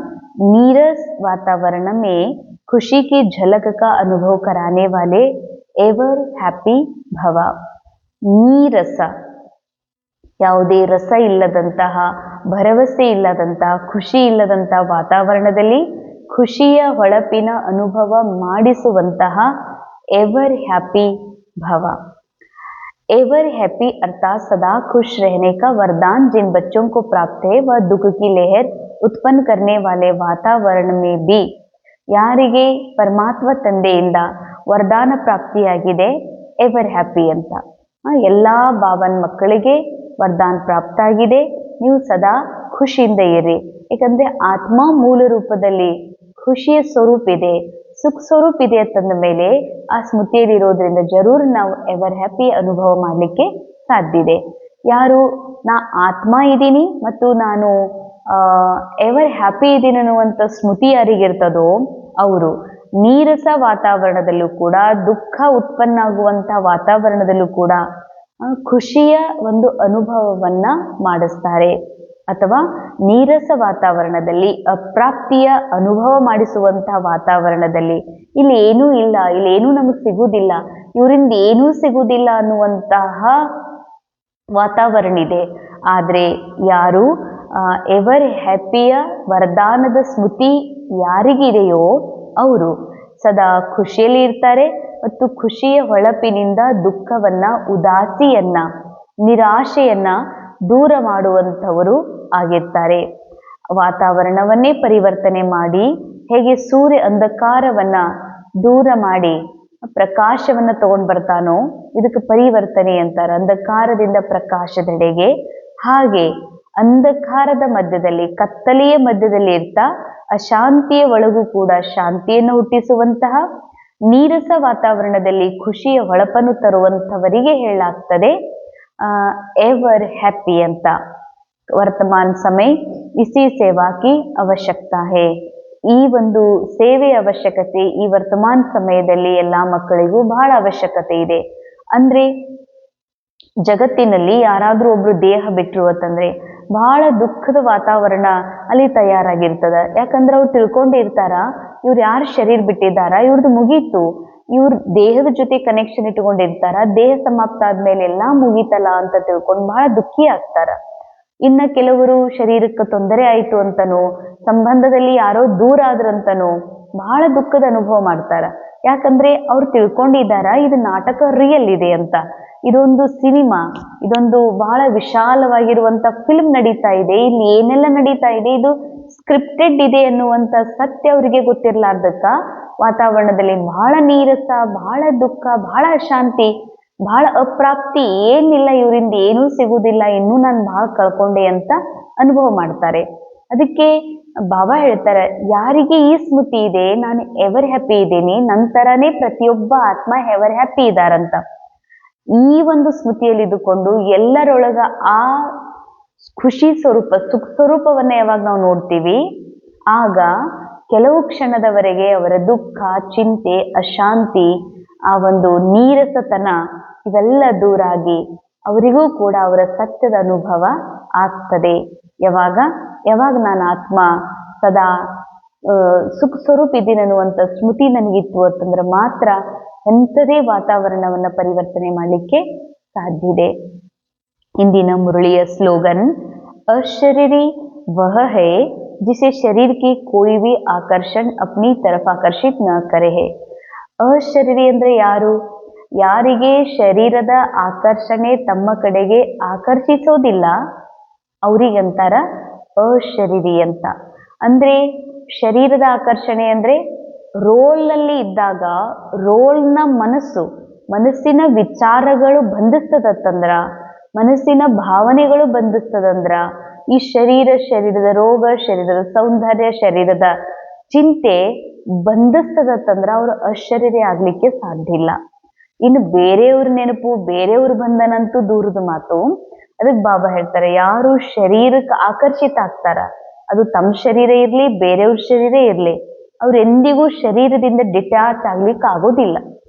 नीरस वातावरण में खुशी की झलक का अनुभव कराने वाले एवर हैप्पी भव. ನೀರಸ, ಯಾವುದೇ ರಸ ಇಲ್ಲದಂತಹ, ಭರವಸೆ ಇಲ್ಲದಂತಹ, ಖುಷಿ ಇಲ್ಲದಂತಹ ವಾತಾವರಣದಲ್ಲಿ ಖುಷಿಯ ಹೊಳಪಿನ ಅನುಭವ ಮಾಡಿಸುವಂತಹ ಎವರ್ ಹ್ಯಾಪಿ ಭವ. एवर हैप्पी अर्थात सदा खुश रहने का वरदान जिन बच्चों को प्राप्त है वह दुख की लहर उत्पन्न करने वाले वातावरण में भी ಯಾರಿಗೆ ಪರಮಾತ್ಮ ತಂದೆಯಿಂದ ವರದಾನ ಪ್ರಾಪ್ತಿಯಾಗಿದೆ ಎವರ್ ಹ್ಯಾಪಿ ಅಂತ. ಎಲ್ಲ ಬಾಬನ್ ಮಕ್ಕಳಿಗೆ ವರದಾನ ಪ್ರಾಪ್ತ ಆಗಿದೆ, ನೀವು ಸದಾ ಖುಷಿಯಿಂದ ಇರಿ. ಯಾಕಂದ್ರೆ ಆತ್ಮ ಮೂಲ ರೂಪದಲ್ಲಿ ಖುಷಿಯ ಸ್ವರೂಪ ಇದೆ, ಸುಖ ಸ್ವರೂಪ ಇದೆ ಅಂತಂದ ಮೇಲೆ ಆ ಸ್ಮೃತಿಯಲ್ಲಿರೋದ್ರಿಂದ ಜರೂರ್ ನಾವು ಎವರ್ ಹ್ಯಾಪಿ ಅನುಭವ ಮಾಡಲಿಕ್ಕೆ ಸಾಧ್ಯ ಇದೆ. ಯಾರು ನಾ ಆತ್ಮ ಇದ್ದೀನಿ ಮತ್ತು ನಾನು ಎವರ್ ಹ್ಯಾಪಿ ಇದ್ದೀನಿ ಅನ್ನುವಂಥ ಸ್ಮೃತಿ ಯಾರಿಗಿರ್ತದೋ ಅವರು ನೀರಸ ವಾತಾವರಣದಲ್ಲೂ ಕೂಡ, ದುಃಖ ಉತ್ಪನ್ನ ಆಗುವಂಥ ವಾತಾವರಣದಲ್ಲೂ ಕೂಡ ಖುಷಿಯ ಒಂದು ಅನುಭವವನ್ನ ಮಾಡಿಸ್ತಾರೆ. ಅಥವಾ ನೀರಸ ವಾತಾವರಣದಲ್ಲಿ, ಅಪ್ರಾಪ್ತಿಯ ಅನುಭವ ಮಾಡಿಸುವಂತಹ ವಾತಾವರಣದಲ್ಲಿ ಇಲ್ಲಿ ಏನೂ ಇಲ್ಲ, ಇಲ್ಲಿ ಏನೂ ನಮಗೆ ಸಿಗುವುದಿಲ್ಲ, ಇವರಿಂದ ಏನೂ ಸಿಗುವುದಿಲ್ಲ ಅನ್ನುವಂತಹ ವಾತಾವರಣ ಇದೆ. ಆದರೆ ಯಾರು ಎವರ್ ಹ್ಯಾಪಿಯ ವರದಾನದ ಸ್ಮೃತಿ ಯಾರಿಗಿದೆಯೋ ಅವರು ಸದಾ ಖುಷಿಯಲ್ಲಿ ಇರ್ತಾರೆ ಮತ್ತು ಖುಷಿಯ ಹೊಳಪಿನಿಂದ ದುಃಖವನ್ನ, ಉದಾಸಿಯನ್ನ, ನಿರಾಶೆಯನ್ನ ದೂರ ಮಾಡುವಂಥವರು ಆಗಿರ್ತಾರೆ. ವಾತಾವರಣವನ್ನೇ ಪರಿವರ್ತನೆ ಮಾಡಿ, ಹೇಗೆ ಸೂರ್ಯ ಅಂಧಕಾರವನ್ನ ದೂರ ಮಾಡಿ ಪ್ರಕಾಶವನ್ನ ತಗೊಂಡು ಬರ್ತಾನೋ ಇದಕ್ಕೆ ಪರಿವರ್ತನೆ ಅಂತಾರೆ, ಅಂಧಕಾರದಿಂದ ಪ್ರಕಾಶದೆಡೆಗೆ. ಹಾಗೆ ಅಂಧಕಾರದ ಮಧ್ಯದಲ್ಲಿ, ಕತ್ತಲೆಯ ಮಧ್ಯದಲ್ಲಿ ಇರ್ತಾ ಅಶಾಂತಿಯ ಒಳಗೂ ಕೂಡ ಶಾಂತಿಯನ್ನು ಹುಟ್ಟಿಸುವಂತಹ, ನೀರಸ ವಾತಾವರಣದಲ್ಲಿ ಖುಷಿಯ ಹೊಳಪನ್ನು ತರುವಂಥವರಿಗೆ ಹೇಳಲಾಗ್ತದೆ एवर हैप्पी ಅಂತ. ವರ್ತಮಾನ ಸಮಯ ಇಸಿ ಸೇವಾ ಕಿ ಅವಶ್ಯಕತಾ ಹೇ. ಈ ಒಂದು ಸೇವೆಯ ಅವಶ್ಯಕತೆ ಈ ವರ್ತಮಾನ ಸಮಯದಲ್ಲಿ ಎಲ್ಲ ಮಕ್ಕಳಿಗೂ ಬಹಳ ಅವಶ್ಯಕತೆ ಇದೆ. ಅಂದ್ರೆ ಜಗತ್ತಿನಲ್ಲಿ ಯಾರಾದ್ರೂ ಒಬ್ರು ದೇಹ ಬಿಟ್ರು ಅಂತಂದ್ರೆ ಬಹಳ ದುಃಖದ ವಾತಾವರಣ ಅಲ್ಲಿ ತಯಾರಾಗಿರ್ತದ. ಯಾಕಂದ್ರೆ ಅವ್ರು ತಿಳ್ಕೊಂಡಿರ್ತಾರ, ಇವ್ರು ಯಾರು ಶರೀರ ಬಿಟ್ಟಿದ್ದಾರ, ಇವ್ರದ್ದು ಮುಗೀತು, ಇವ್ರ ದೇಹದ ಜೊತೆ ಕನೆಕ್ಷನ್ ಇಟ್ಕೊಂಡಿರ್ತಾರ, ದೇಹ ಸಮಾಪ್ತ ಆದ್ಮೇಲೆ ಎಲ್ಲಾ ಮುಗೀತಲ್ಲ ಅಂತ ತಿಳ್ಕೊಂಡು ಬಹಳ ದುಃಖಿ ಆಗ್ತಾರ. ಇನ್ನ ಕೆಲವರು ಶರೀರಕ್ಕೆ ತೊಂದರೆ ಆಯ್ತು ಅಂತನೋ, ಸಂಬಂಧದಲ್ಲಿ ಯಾರೋ ದೂರ ಆದ್ರಂತನೋ ಬಹಳ ದುಃಖದ ಅನುಭವ ಮಾಡ್ತಾರ. ಯಾಕಂದ್ರೆ ಅವ್ರು ತಿಳ್ಕೊಂಡಿದ್ದಾರ ಇದು ನಾಟಕ ರಿಯಲ್ ಇದೆ ಅಂತ, ಇದೊಂದು ಸಿನಿಮಾ, ಇದೊಂದು ಬಹಳ ವಿಶಾಲವಾಗಿರುವಂತ ಫಿಲ್ಮ್ ನಡೀತಾ ಇದೆ, ಇಲ್ಲಿ ಏನೆಲ್ಲ ನಡೀತಾ ಇದೆ ಇದು ಸ್ಕ್ರಿಪ್ಟೆಡ್ ಇದೆ ಎನ್ನುವಂತ ಸತ್ಯ ಅವರಿಗೆ ಗೊತ್ತಿರ್ಲಾರ್ದಕ್ಕ ವಾತಾವರಣದಲ್ಲಿ ಬಹಳ ನೀರಸ, ಬಹಳ ದುಃಖ, ಬಹಳ ಅಶಾಂತಿ, ಬಹಳ ಅಪ್ರಾಪ್ತಿ, ಏನಿಲ್ಲ ಇವರಿಂದ ಏನೂ ಸಿಗುವುದಿಲ್ಲ, ಇನ್ನೂ ನಾನು ಬಹಳ ಕಳ್ಕೊಂಡೆ ಅಂತ ಅನುಭವ ಮಾಡ್ತಾರೆ. ಅದಕ್ಕೆ ಬಾಬಾ ಹೇಳ್ತಾರೆ, ಯಾರಿಗೆ ಈ ಸ್ಮೃತಿ ಇದೆ ನಾನು ಎವರ್ ಹ್ಯಾಪಿ ಇದ್ದೀನಿ, ನಂತರನೇ ಪ್ರತಿಯೊಬ್ಬ ಆತ್ಮ ಎವರ್ ಹ್ಯಾಪಿ ಇದ್ದಾರಂತ, ಈ ಒಂದು ಸ್ಮೃತಿಯಲ್ಲಿ ಇದ್ದುಕೊಂಡು ಎಲ್ಲರೊಳಗ ಆ ಖುಷಿ ಸ್ವರೂಪ, ಸುಖ ಸ್ವರೂಪವನ್ನ ಯಾವಾಗ ನಾವು ನೋಡ್ತೀವಿ ಆಗ ಕೆಲವು ಕ್ಷಣದವರೆಗೆ ಅವರ ದುಃಖ, ಚಿಂತೆ, ಅಶಾಂತಿ, ಆ ಒಂದು ನೀರಸತನ ಇವೆಲ್ಲ ದೂರಾಗಿ ಅವರಿಗೂ ಕೂಡ ಅವರ ಸತ್ಯದ ಅನುಭವ ಆಗ್ತದೆ. ಯಾವಾಗ ನಾನು ಆತ್ಮ ಸದಾ ಸುಖ ಸ್ವರೂಪ ಇದ್ದೀನಿ ಅನ್ನುವಂಥ ಸ್ಮೃತಿ ನನಗಿತ್ತು ಅಂತಂದ್ರೆ ಮಾತ್ರ ಎಂಥದೇ ವಾತಾವರಣವನ್ನ ಪರಿವರ್ತನೆ ಮಾಡಲಿಕ್ಕೆ ಸಾಧ್ಯ ಇದೆ. ಇಂದಿನ ಮುರಳಿಯ ಸ್ಲೋಗನ್ अशरीरी वह है जिसे शरीर की कोई भी आकर्षण अपनी तरफ आकर्षित न करे है. ಅಶರೀರಿ ಅಂದ್ರೆ ಯಾರು? ಯಾರಿಗೆ ಶರೀರದ ಆಕರ್ಷಣೆ ತಮ್ಮ ಕಡೆಗೆ ಆಕರ್ಷಿಸೋದಿಲ್ಲ ಅವರಿಗಂತಾರ ಅಶರೀರಿ ಅಂತ. ಅಂದ್ರೆ ಶರೀರದ ಆಕರ್ಷಣೆ ಅಂದ್ರೆ ರೋಲ್ನಲ್ಲಿ ಇದ್ದಾಗ ರೋಲ್ನ ಮನಸ್ಸಿನ ವಿಚಾರಗಳು ಬಂಧಿಸ್ತದಂದ್ರ, ಮನಸ್ಸಿನ ಭಾವನೆಗಳು ಬಂಧಿಸ್ತದಂದ್ರ, ಈ ಶರೀರದ ರೋಗ, ಶರೀರದ ಸೌಂದರ್ಯ, ಶರೀರದ ಚಿಂತೆ ಬಂಧಿಸ್ತದಂದ್ರ ಅವ್ರು ಅಶರೀರಿ ಆಗ್ಲಿಕ್ಕೆ ಸಾಧ್ಯ ಇಲ್ಲ. ಇನ್ನು ಬೇರೆಯವ್ರ ನೆನಪು, ಬೇರೆಯವ್ರ ಬಂಧನಂತೂ ದೂರದ ಮಾತು. ಅದಕ್ಕೆ ಬಾಬಾ ಹೇಳ್ತಾರೆ, ಯಾರು ಶರೀರಕ್ಕೆ ಆಕರ್ಷಿತ ಆಗ್ತಾರ, ಅದು ತಮ್ಮ ಶರೀರ ಇರ್ಲಿ ಬೇರೆಯವ್ರ ಶರೀರ ಇರ್ಲಿ, ಅವ್ರು ಎಂದಿಗೂ ಶರೀರದಿಂದ ಡಿಟ್ಯಾಚ್ ಆಗ್ಲಿಕ್ಕೆ ಆಗೋದಿಲ್ಲ.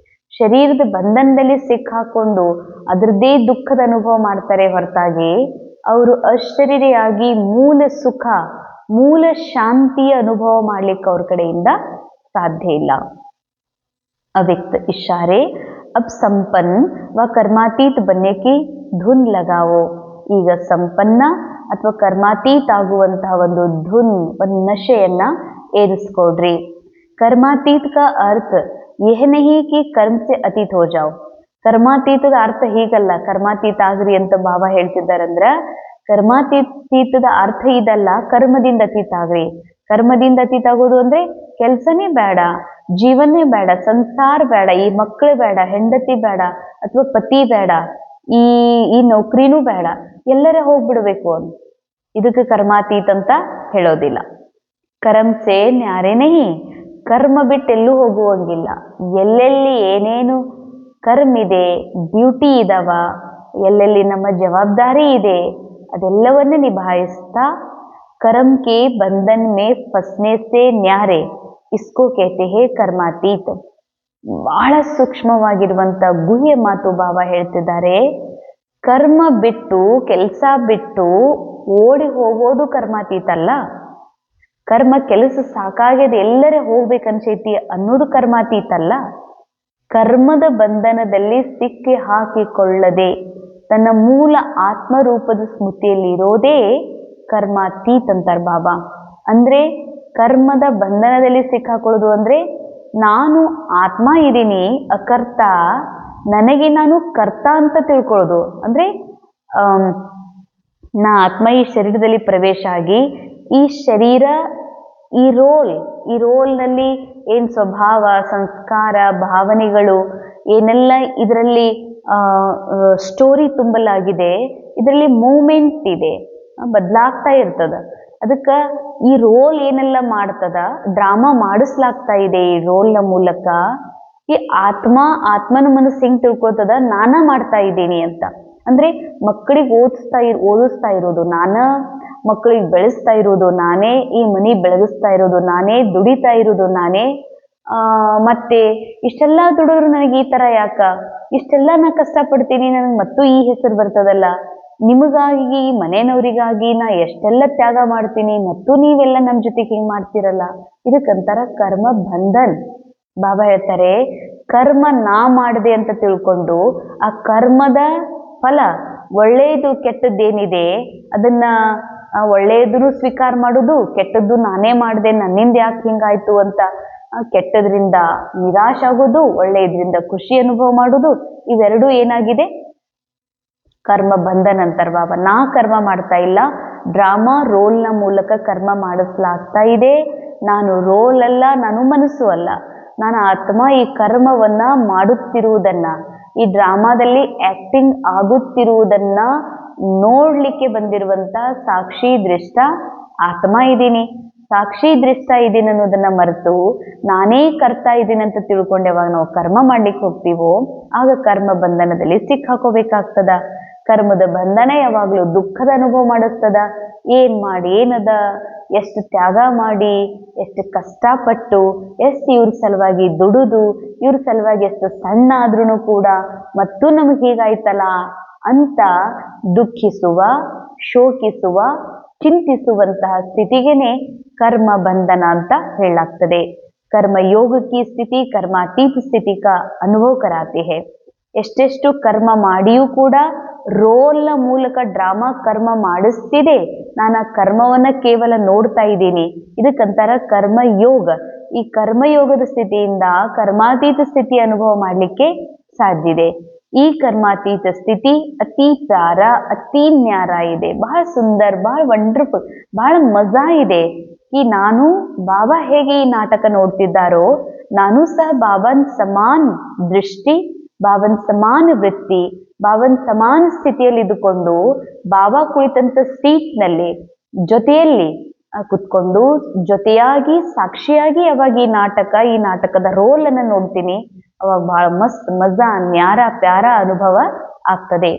ಶರೀರದ ಬಂಧನದಲ್ಲಿ ಸಿಕ್ಕಾಕೊಂಡು ಅದರದ್ದೇ ದುಃಖದ ಅನುಭವ ಮಾಡ್ತಾರೆ ಹೊರತಾಗಿ ಅವರು ಅಶರೀರಿಯಾಗಿ ಮೂಲ ಸುಖ, ಮೂಲ ಶಾಂತಿಯ ಅನುಭವ ಮಾಡ್ಲಿಕ್ಕೆ ಅವ್ರ ಕಡೆಯಿಂದ ಸಾಧ್ಯ ಇಲ್ಲ. ಅವ್ಯಕ್ತ ಇಶಾರೆ ಅಬ್ ಸಂಪನ್ನ ವ ಕರ್ಮಾತೀತ್ ಬನ್ನೆಕಿ ಧುನ್ ಲಗಾವೋ. ಈಗ ಸಂಪನ್ನ ಅಥವಾ ಕರ್ಮಾತೀತ್ ಆಗುವಂತಹ ಒಂದು ಧುನ್, ಒಂದು ನಶೆಯನ್ನ ಏರಿಸ್ಕೊಡ್ರಿ. ಕರ್ಮಾತೀತ್ ಕಾ ಅರ್ಥ ಯಹ ನಹಿ ಕಿ ಕರ್ಮ ಸೆ ಅತೀತ್ ಹೋ ಜಾओ. ಕರ್ಮಾತೀತದ ಅರ್ಥ ಹೀಗಲ್ಲ, ಕರ್ಮಾತೀತ ಆಗ್ರಿ ಅಂತ ಬಾಬಾ ಹೇಳ್ತಿದ್ದಾರಂದ್ರ ಕರ್ಮಾತೀತದ ಅರ್ಥ ಇದಲ್ಲ, ಕರ್ಮದಿಂದ ಅತೀತ ಆಗ್ರಿ. ಕರ್ಮದಿಂದ ಅತೀತ ಆಗೋದು ಅಂದ್ರೆ ಕೆಲ್ಸನೇ ಬೇಡ, ಜೀವನೇ ಬೇಡ, ಸಂಸಾರ ಬೇಡ, ಈ ಮಕ್ಕಳು ಬೇಡ, ಹೆಂಡತಿ ಬೇಡ, ಅಥವಾ ಪತಿ ಬೇಡ, ಈ ಈ ನೌಕರಿನೂ ಬೇಡ, ಎಲ್ಲರೇ ಹೋಗ್ಬಿಡ್ಬೇಕು ಅಂತ. ಇದಕ್ಕೆ ಕರ್ಮಾತೀತ್ ಅಂತ ಹೇಳೋದಿಲ್ಲ. ಕರ್ಮ ಸೇ ನ್ಯಾರೆ ನಹಿ, ಕರ್ಮ ಬಿಟ್ಟು ಎಲ್ಲೂ ಹೋಗುವಂಗಿಲ್ಲ. ಎಲ್ಲೆಲ್ಲಿ ಏನೇನು ಕರ್ಮ ಇದೆ, ಡ್ಯೂಟಿ ಇದಾವ, ಎಲ್ಲೆಲ್ಲಿ ನಮ್ಮ ಜವಾಬ್ದಾರಿ ಇದೆ, ಅದೆಲ್ಲವನ್ನ ನಿಭಾಯಿಸ್ತಾ ಕರ್ಮ ಕೆ ಬಂಧನ್ ಮೇ ಫಸ್ನೆ ಸೇ ನ್ಯಾರೆ ಇಸ್ಕೋ ಕೇತೆ ಹೇ ಕರ್ಮಾತೀತ್. ಬಹಳ ಸೂಕ್ಷ್ಮವಾಗಿರುವಂತ ಗುಹ್ಯ ಮಾತು ಬಾಬಾ ಹೇಳ್ತಿದ್ದಾರೆ. ಕರ್ಮ ಬಿಟ್ಟು, ಕೆಲಸ ಬಿಟ್ಟು ಓಡಿ ಹೋಗೋದು ಕರ್ಮಾತೀತ ಅಲ್ಲ. ಕರ್ಮ ಕೆಲಸ ಸಾಕಾಗ್ಯದ ಎಲ್ಲರೇ ಹೋಗ್ಬೇಕನ್ಸೈತಿ ಅನ್ನೋದು ಕರ್ಮಾತೀತ ಅಲ್ಲ. ಕರ್ಮದ ಬಂಧನದಲ್ಲಿ ಸಿಕ್ಕಿ ಹಾಕಿಕೊಳ್ಳದೆ ತನ್ನ ಮೂಲ ಆತ್ಮರೂಪದ ಸ್ಮೃತಿಯಲ್ಲಿ ಇರೋದೇ ಕರ್ಮಾತೀತ್ ಅಂತಾರೆ ಬಾಬಾ. ಅಂದ್ರೆ ಕರ್ಮದ ಬಂಧನದಲ್ಲಿ ಸಿಕ್ಕಾಕೊಳ್ಳೋದು ಅಂದ್ರೆ ನಾನು ಆತ್ಮ ಇದ್ದೀನಿ, ಅಕರ್ತ, ನನಗೆ ನಾನು ಕರ್ತ ಅಂತ ತಿಳ್ಕೊಳ್ಳೋದು. ಅಂದ್ರೆ ನಾ ಆತ್ಮ ಈ ಶರೀರದಲ್ಲಿ ಪ್ರವೇಶ ಆಗಿ ಈ ಶರೀರ, ಈ ರೋಲ್ನಲ್ಲಿ ಏನ್ ಸ್ವಭಾವ, ಸಂಸ್ಕಾರ, ಭಾವನೆಗಳು ಏನೆಲ್ಲ ಇದರಲ್ಲಿ ಸ್ಟೋರಿ ತುಂಬಲಾಗಿದೆ, ಇದರಲ್ಲಿ ಮೂಮೆಂಟ್ ಇದೆ, ಬದಲಾಗ್ತಾ ಇರ್ತದ. ಅದಕ್ಕೆ ಈ ರೋಲ್ ಏನೆಲ್ಲ ಮಾಡ್ತದ, ಡ್ರಾಮಾ ಮಾಡಿಸ್ಲಾಗ್ತಾ ಇದೆ ಈ ರೋಲ್ನ ಮೂಲಕ. ಈ ಆತ್ಮನ ಮನಸ್ಸು ಹೆಂಗ್ ತಿಳ್ಕೊತದ, ನಾನ ಮಾಡ್ತಾ ಇದ್ದೀನಿ ಅಂತ. ಅಂದ್ರೆ ಮಕ್ಕಳಿಗೆ ಓದಿಸ್ತಾ ಇರೋದು ನಾನ, ಮಕ್ಕಳಿಗೆ ಬೆಳೆಸ್ತಾ ಇರೋದು ನಾನೇ, ಈ ಮನೆ ಬೆಳಗಿಸ್ತಾ ಇರೋದು ನಾನೇ, ದುಡಿತಾ ಇರೋದು ನಾನೇ. ಮತ್ತೆ ಇಷ್ಟೆಲ್ಲ ದುಡಿದ್ರು ನನಗೆ ಈ ತರ ಯಾಕ, ಇಷ್ಟೆಲ್ಲ ನಾ ಕಷ್ಟಪಡ್ತೀನಿ, ನನಗೆ ಮತ್ತು ಈ ಹೆಸರು ಬರ್ತದಲ್ಲ, ನಿಮಗಾಗಿ, ಮನೆಯವ್ರಿಗಾಗಿ ನಾ ಎಷ್ಟೆಲ್ಲ ತ್ಯಾಗ ಮಾಡ್ತೀನಿ, ಮತ್ತು ನೀವೆಲ್ಲ ನನ್ನ ಜೊತೆಗೆ ಹಿಂಗ್ ಮಾಡ್ತಿರಲ್ಲ, ಇದಕ್ಕಂತಾರ ಕರ್ಮ ಬಂಧನ್. ಬಾಬಾ ಹೇಳ್ತಾರೆ, ಕರ್ಮ ನಾ ಮಾಡಿದೆ ಅಂತ ತಿಳ್ಕೊಂಡು ಆ ಕರ್ಮದ ಫಲ, ಒಳ್ಳೆಯದು ಕೆಟ್ಟದ್ದೇನಿದೆ ಅದನ್ನ ಒಳ್ಳೆಯದನ್ನು ಸ್ವೀಕಾರ ಮಾಡುದು, ಕೆಟ್ಟದ್ದು ನಾನೇ ಮಾಡಿದೆ, ನನ್ನಿಂದ ಯಾಕೆ ಹಿಂಗಾಯ್ತು ಅಂತ ಕೆಟ್ಟದ್ರಿಂದ ನಿರಾಶೆ ಆಗೋದು, ಒಳ್ಳೆಯದ್ರಿಂದ ಖುಷಿ ಅನುಭವ ಮಾಡುದು, ಇವೆರಡೂ ಏನಾಗಿದೆ, ಕರ್ಮ ಬಂಧನ ಅಂತಾರ ಬಾಬಾ. ನಾ ಕರ್ಮ ಮಾಡ್ತಾ ಇಲ್ಲ, ಡ್ರಾಮಾ ರೋಲ್ನ ಮೂಲಕ ಕರ್ಮ ಮಾಡಿಸ್ಲಾಗ್ತಾ ಇದೆ. ನಾನು ರೋಲ್ ಅಲ್ಲ, ನಾನು ಮನಸ್ಸು ಅಲ್ಲ, ನಾನು ಆತ್ಮ ಈ ಕರ್ಮವನ್ನ ಮಾಡುತ್ತಿರುವುದನ್ನ, ಈ ಡ್ರಾಮಾದಲ್ಲಿ ಆಕ್ಟಿಂಗ್ ಆಗುತ್ತಿರುವುದನ್ನ ನೋಡ್ಲಿಕ್ಕೆ ಬಂದಿರುವಂತ ಸಾಕ್ಷಿ ದೃಷ್ಟ ಆತ್ಮ ಇದ್ದೀನಿ. ಸಾಕ್ಷಿ ದೃಷ್ಟ ಇದ್ದೀನಿ ಅನ್ನೋದನ್ನ ಮರೆತು ನಾನೇ ಕರ್ತಾ ಇದ್ದೀನಿ ಅಂತ ತಿಳ್ಕೊಂಡು ಯಾವಾಗ ನಾವು ಕರ್ಮ ಮಾಡ್ಲಿಕ್ಕೆ ಹೋಗ್ತೀವೋ ಆಗ ಕರ್ಮ ಬಂಧನದಲ್ಲಿ ಸಿಕ್ಕಾಕೋಬೇಕಾಗ್ತದ. ಕರ್ಮದ ಬಂಧನ ಯಾವಾಗ್ಲೂ ದುಃಖದ ಅನುಭವ ಮಾಡಿಸ್ತದ. ಏನ್ ಮಾಡಿ ಏನದ, ಎಷ್ಟು ತ್ಯಾಗ ಮಾಡಿ, ಎಷ್ಟು ಕಷ್ಟಪಟ್ಟು, ಎಷ್ಟು ಇವ್ರ ಸಲುವಾಗಿ ದುಡುದು, ಇವ್ರ ಸಲುವಾಗಿ ಎಷ್ಟು ಸಣ್ಣ ಆದ್ರೂ ಕೂಡ ಮತ್ತು ನಮಗೆ ಹೀಗಾಯ್ತಲ್ಲ ಅಂತ ದುಃಖಿಸುವ, ಶೋಕಿಸುವ, ಚಿಂತಿಸುವಂತಹ ಸ್ಥಿತಿಗೆನೆ ಕರ್ಮ ಬಂಧನ ಅಂತ ಹೇಳಲಾಗ್ತದೆ. ಕರ್ಮ ಯೋಗ ಕಿ ಸ್ಥಿತಿ ಕರ್ಮಾತೀತ ಸ್ಥಿತಿ ಕಾ ಅನುಭವ ಕರಾತೆ ಹೈ. ಎಷ್ಟೆಷ್ಟು ಕರ್ಮ ಮಾಡಿಯೂ ಕೂಡ ರೋಲ್ನ ಮೂಲಕ ಡ್ರಾಮಾ ಕರ್ಮ ಮಾಡಿಸ್ತಿದೆ, ನಾನು ಆ ಕರ್ಮವನ್ನ ಕೇವಲ ನೋಡ್ತಾ ಇದ್ದೀನಿ, ಇದಕ್ಕಂತಾರ ಕರ್ಮಯೋಗ. ಈ ಕರ್ಮಯೋಗದ ಸ್ಥಿತಿಯಿಂದ ಕರ್ಮಾತೀತ ಸ್ಥಿತಿ ಅನುಭವ ಮಾಡ್ಲಿಕ್ಕೆ ಸಾಧ್ಯ ಇದೆ. ಈ ಕರ್ಮಾತೀತ ಸ್ಥಿತಿ ಅತಿ ಪ್ಯಾರ, ಅತಿ ನ್ಯಾರ ಇದೆ, ಬಹಳ ಸುಂದರ, ಬಹಳ ವಂಡರ್ಫುಲ್, ಬಹಳ ಮಜಾ ಇದೆ. ಈ ನಾನು ಬಾಬಾ ಹೇಗೆ ಈ ನಾಟಕ ನೋಡ್ತಿದ್ದಾರೋ ನಾನು ಸಹ ಬಾಬಾನ್ ಸಮಾನ ದೃಷ್ಟಿ, ಬಾಬನ್ ಸಮಾನ ವೃತ್ತಿ, ಬಾಬನ್ ಸಮಾನ ಸ್ಥಿತಿಯಲ್ಲಿ ಇದ್ದುಕೊಂಡು ಬಾಬಾ ಕುಳಿತಂತ ಸೀಟ್ನಲ್ಲಿ ಜೊತೆಯಲ್ಲಿ ಕುತ್ಕೊಂಡು ಜೊತೆಯಾಗಿ ಸಾಕ್ಷಿಯಾಗಿ ಯಾವಾಗ ಈ ನಾಟಕದ ರೋಲ್ ಅನ್ನ ನೋಡ್ತೀನಿ, ಅವಾಗ ಬಹಳ ಮಸ್ತ್ ಮಜಾ, ನ್ಯಾರ ಪ್ಯಾರ ಅನುಭವ ಆಗ್ತದೆ.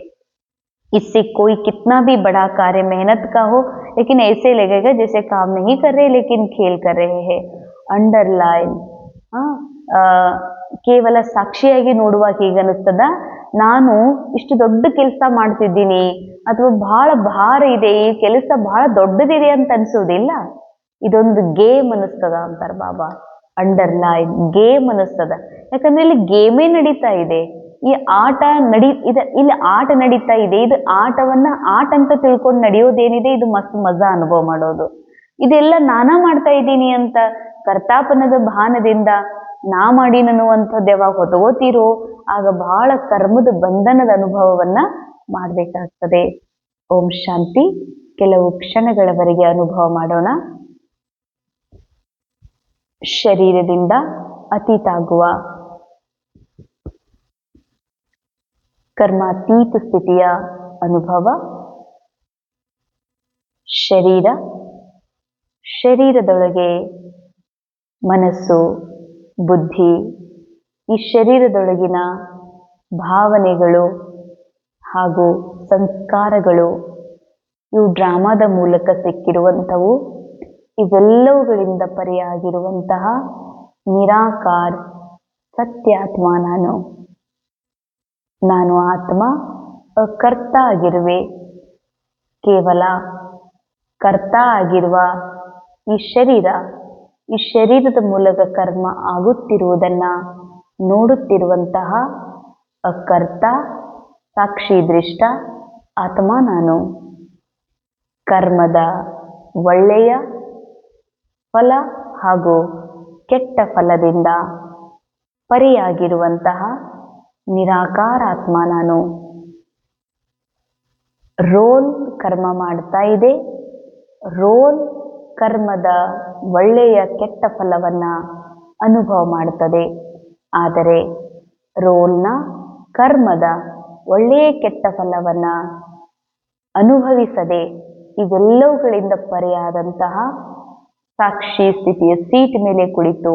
इससे कोई कितना भी बड़ा कार्य मेहनत का हो लेकिन ऐसे लगेगा जैसे काम नहीं कर रहे लेकिन खेल कर रहे हैं. ಅಂಡರ್ಲೈನ್. ಕೇವಲ ಸಾಕ್ಷಿಯಾಗಿ ನೋಡುವಾಗ ಹೀಗನ್ನಿಸ್ತದ, ನಾನು ಇಷ್ಟು ದೊಡ್ಡ ಕೆಲಸ ಮಾಡ್ತಿದ್ದೀನಿ ಅಥವಾ ಬಹಳ ಭಾರ ಇದೆ, ಈ ಕೆಲಸ ಬಹಳ ದೊಡ್ಡದಿದೆ ಅಂತ ಅನ್ಸೋದಿಲ್ಲ, ಇದೊಂದು ಗೇಮ್ ಅನ್ನಿಸ್ತದ ಅಂತಾರ ಬಾಬಾ. ಅಂಡರ್ಲೈನ್, ಗೇಮ್ ಅನ್ನಿಸ್ತದ. ಯಾಕಂದ್ರೆ ಇಲ್ಲಿ ಗೇಮೇ ನಡೀತಾ ಇದೆ, ಈ ಆಟ ಇಲ್ಲಿ ಆಟ ನಡೀತಾ ಇದೆ. ಇದು ಆಟವನ್ನ ಆಟ ಅಂತ ತಿಳ್ಕೊಂಡು ನಡೆಯೋದೇನಿದೆ, ಇದು ಮಸ್ತ್ ಮಜಾ ಅನುಭವ ಮಾಡೋದು. ಇದೆಲ್ಲ ನಾನಾ ಮಾಡ್ತಾ ಇದ್ದೀನಿ ಅಂತ ಕರ್ತಾಪನದ ಭಾನದಿಂದ ನಾ ಮಾಡಿ ಅನ್ನುವಂಥದ್ದು ಯಾವಾಗ ಹೊತ್ಕೋತೀರೋ ಆಗ ಬಹಳ ಕರ್ಮದ ಬಂಧನದ ಅನುಭವವನ್ನ ಮಾಡ್ಬೇಕಾಗ್ತದೆ. ಓಂ ಶಾಂತಿ. ಕೆಲವು ಕ್ಷಣಗಳವರೆಗೆ ಅನುಭವ ಮಾಡೋಣ. ಶರೀರದಿಂದ ಅತೀತಾಗುವ ಕರ್ಮಾತೀತ ಸ್ಥಿತಿಯ ಅನುಭವ. ಶರೀರದೊಳಗೆ ಮನಸ್ಸು, ಬುದ್ಧಿ, ಈ ಶರೀರದೊಳಗಿನ ಭಾವನೆಗಳು ಹಾಗೂ ಸಂಸ್ಕಾರಗಳು ಇವು ಡ್ರಾಮಾದ ಮೂಲಕ ಸಿಕ್ಕಿರುವಂಥವು. ಇವೆಲ್ಲವುಗಳಿಂದ ಪರಿಯಾಗಿರುವಂತಹ ನಿರಾಕಾರ ಸತ್ಯಾತ್ಮ ನಾನು ಆತ್ಮ ಕರ್ತ ಆಗಿರುವೆ. ಕೇವಲ ಕರ್ತ ಆಗಿರುವ ಈ ಶರೀರದ ಮೂಲಕ ಕರ್ಮ ಆಗುತ್ತಿರುವುದನ್ನ ನೋಡುತ್ತಿರುವಂತಹ ಅಕರ್ತ ಸಾಕ್ಷಿ ದೃಷ್ಟ ಆತ್ಮ ನಾನು. ಕರ್ಮದ ಒಳ್ಳೆಯ ಫಲ ಹಾಗೂ ಕೆಟ್ಟ ಫಲದಿಂದ ಪರಿಯಾಗಿರುವಂತಹ ನಿರಾಕಾರಾತ್ಮ ನಾನು. ರೋಲ್ ಕರ್ಮ ಮಾಡ್ತಾ ಇದೆ. ರೋಲ್ ಕರ್ಮದ ಒಳ್ಳೆಯ ಕೆಟ್ಟ ಫಲವನ್ನ ಅನುಭವ ಮಾಡುತ್ತದೆ. ಆದರೆ ರೋಲ್ನ ಕರ್ಮದ ಒಳ್ಳೆಯ ಕೆಟ್ಟ ಫಲವನ್ನ ಅನುಭವಿಸದೆ ಇವೆಲ್ಲವುಗಳಿಂದ ಪರಿಯಾದಂತಹ ಸಾಕ್ಷಿ ಸ್ಥಿತಿಯ ಸೀಟ್ ಮೇಲೆ ಕುಳಿತು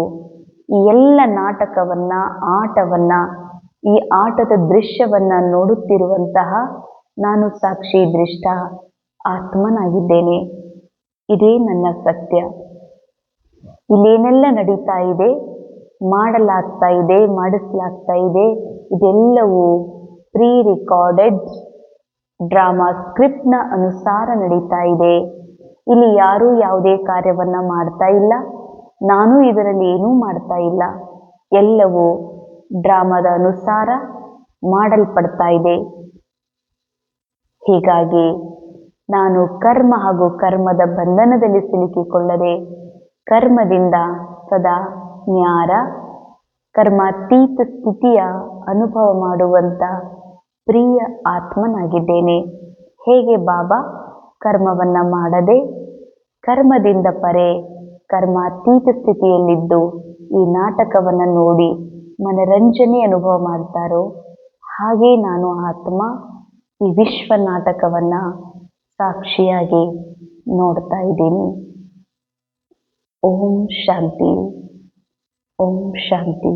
ಈ ಎಲ್ಲ ನಾಟಕವನ್ನ, ಆಟವನ್ನ, ಈ ಆಟದ ದೃಶ್ಯವನ್ನ ನೋಡುತ್ತಿರುವಂತಹ ನಾನು ಸಾಕ್ಷಿ ದೃಷ್ಟ ಆತ್ಮನಾಗಿದ್ದೇನೆ. ಇದೇ ನನ್ನ ಸತ್ಯ. ಇಲ್ಲೇನೆಲ್ಲ ನಡೀತಾ ಇದೆ, ಮಾಡಲಾಗ್ತಾ ಇದೆ, ಮಾಡಿಸಲಾಗ್ತಾ ಇದೆ, ಇದೆಲ್ಲವೂ ಪ್ರೀ ರೆಕಾರ್ಡೆಡ್ ಡ್ರಾಮಾ ಸ್ಕ್ರಿಪ್ಟ್ನ ಅನುಸಾರ ನಡೀತಾ ಇದೆ. ಇಲ್ಲಿ ಯಾರೂ ಯಾವುದೇ ಕಾರ್ಯವನ್ನ ಮಾಡ್ತಾ ಇಲ್ಲ. ನಾನು ಇದರಲ್ಲಿ ಏನೂ ಮಾಡ್ತಾ ಇಲ್ಲ. ಎಲ್ಲವೂ ಡ್ರಾಮಾದ ಅನುಸಾರ ಮಾಡಲ್ಪಡ್ತಾ ಇದೆ. ಹೀಗಾಗಿ ನಾನು ಕರ್ಮ ಹಾಗೂ ಕರ್ಮದ ಬಂಧನದಲ್ಲಿ ಸಿಲುಕಿಕೊಳ್ಳದೆ ಕರ್ಮದಿಂದ ಸದಾ ನ್ಯಾರ ಕರ್ಮಾತೀತ ಸ್ಥಿತಿಯ ಅನುಭವ ಮಾಡುವಂತ ಪ್ರಿಯ ಆತ್ಮನಾಗಿದ್ದೇನೆ. ಹೇಗೆ ಬಾಬಾ ಕರ್ಮವನ್ನ ಮಾಡದೆ ಕರ್ಮದಿಂದ ಪರೆ ಕರ್ಮಾತೀತ ಸ್ಥಿತಿಯಲ್ಲಿದ್ದು ಈ ನಾಟಕವನ್ನ ನೋಡಿ ಮನರಂಜನೆ ಅನುಭವ ಮಾಡ್ತಾರೋ ಹಾಗೆ ನಾನು ಆತ್ಮ ಈ ವಿಶ್ವ ನಾಟಕವನ್ನ ಸಾಕ್ಷಿಯಾಗಿ ನೋಡ್ತಾ ಇದ್ದೀನಿ. ಓಂ ಶಾಂತಿ, ಓಂ ಶಾಂತಿ.